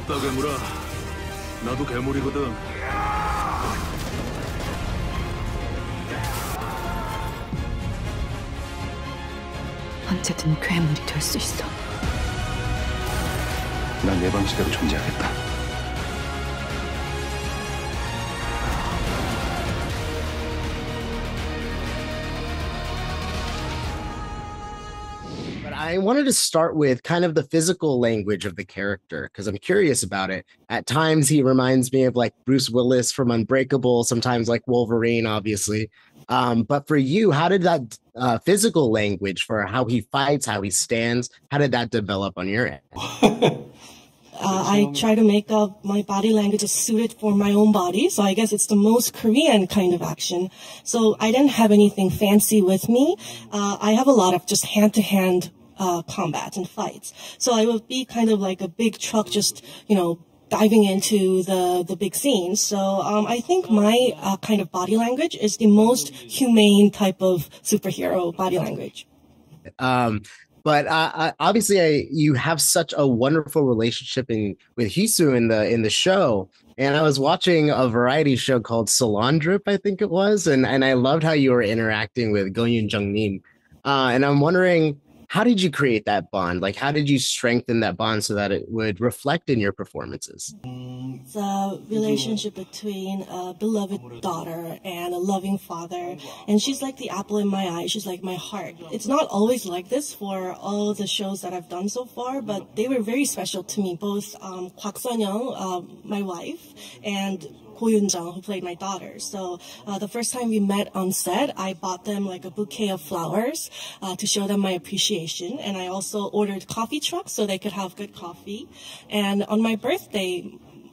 반갑다 괴물아. 나도 괴물이거든. 언제든 괴물이 될 수 있어. 난 내 방식대로 존재하겠다. But I wanted to start with kind of the physical language of the character because I'm curious about it. At times, he reminds me of like Bruce Willis from Unbreakable, sometimes like Wolverine, obviously. But for you, how did that physical language for how he fights, how he stands, how did that develop on your end? I try to make up my body language is suited for my own body. So I guess it's the most Korean kind of action. So I didn't have anything fancy with me. I have a lot of just hand-to-hand combat and fights. So I would be kind of like a big truck just, diving into the big scenes. So I think my kind of body language is the most humane type of superhero body language. But obviously, you have such a wonderful relationship with Hisu in the show. And I was watching a variety show called Salon Drip, I think it was, and I loved how you were interacting with Yoon-Jung. And I'm wondering, how did you create that bond? Like, how did you strengthen that bond so that it would reflect in your performances? It's a relationship between a beloved daughter and a loving father. And she's like the apple in my eye. She's like my heart. It's not always like this for all the shows that I've done so far, but they were very special to me. Both Kwak Sun-young, my wife, and Yoon-Jung, who played my daughter. So the first time we met on set, I bought them like a bouquet of flowers to show them my appreciation. And I also ordered coffee trucks so they could have good coffee. And on my birthday,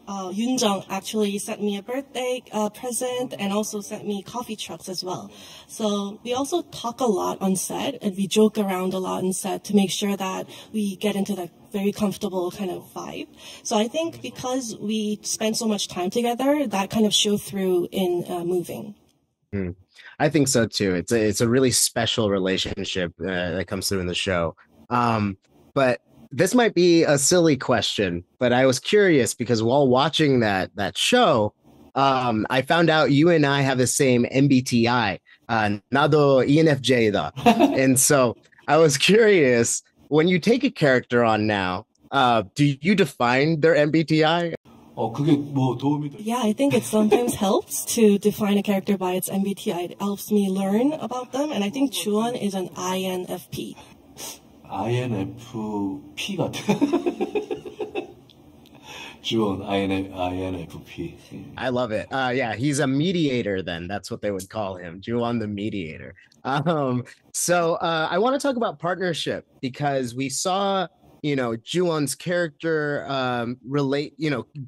Yoon-Jung actually sent me a birthday present and also sent me coffee trucks as well. So we also talk a lot on set and we joke around a lot on set to make sure that we get into that very comfortable kind of vibe. So I think because we spend so much time together, that kind of show through in moving. I think so too. It's a really special relationship that comes through in the show. But this might be a silly question, but I was curious because while watching that show, I found out you and I have the same MBTI, 나도 ENFJ다. And so I was curious, when you take a character on now, do you define their MBTI? Yeah, I think it sometimes helps to define a character by its MBTI. It helps me learn about them, and I think Juwon is an INFP. INFP 같아. 주원 INFP. I love it. Yeah, he's a mediator then. That's what they would call him. Juwon the mediator. So I want to talk about partnership because we saw, Juwon's character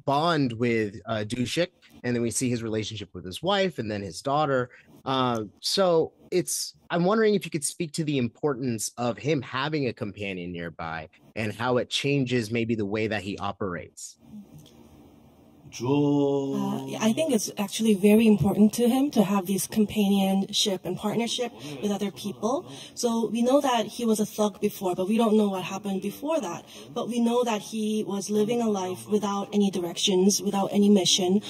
bond with Dushik, and then we see his relationship with his wife and then his daughter. So I'm wondering if you could speak to the importance of him having a companion nearby and how it changes maybe the way that he operates. I think it's actually very important to him to have this companionship and partnership with other people. So we know that he was a thug before, but we don't know what happened before that. But we know that he was living a life without any directions, without any mission.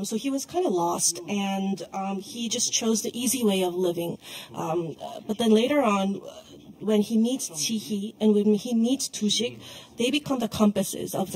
So he was kind of lost, and he just chose the easy way of living. But then later on, when he meets Ji-hee and when he meets Dushik, they become the compasses of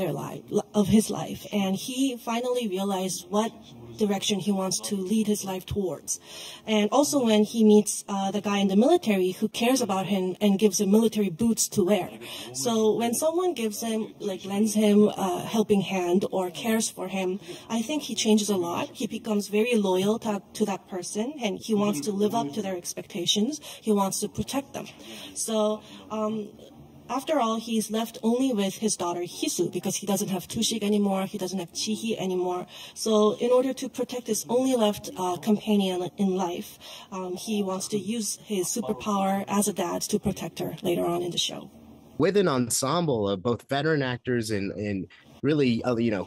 his life. And he finally realized what direction he wants to lead his life towards. And also when he meets the guy in the military who cares about him and gives him military boots to wear. So when someone gives him, lends him a helping hand or cares for him, I think he changes a lot. He becomes very loyal to that person, and he wants to live up to their expectations. He wants to protect them. So after all, he's left only with his daughter Hisu because he doesn't have Dushik anymore, he doesn't have Ji-hee anymore. So in order to protect his only left companion in life, he wants to use his superpower as a dad to protect her later on in the show. With an ensemble of both veteran actors and really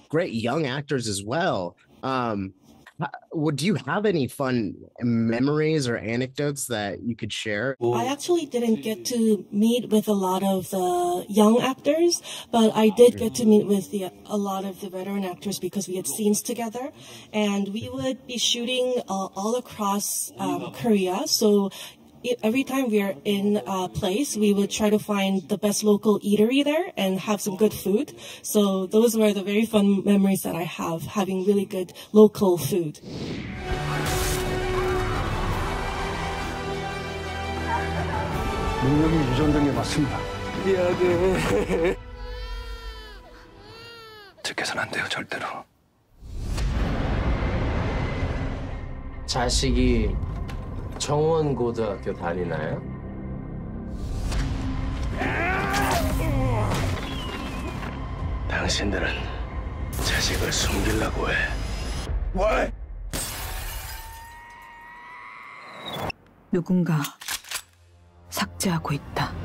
great young actors as well, do you have any fun memories or anecdotes that you could share? I actually didn't get to meet with a lot of the young actors, but I did get to meet with a lot of the veteran actors because we had scenes together, and we would be shooting all across Korea. So every time we are in a place, we would try to find the best local eatery there and have some good food. So those were the very fun memories that I have, having really good local food. 능력이 유전된 게 맞습니다. 미안해. 듣게선 안 돼요, 절대로. 자식이 정원고등학교 다니나요? 당신들은 자식을 숨기려고 해. 왜? 누군가 삭제하고 있다.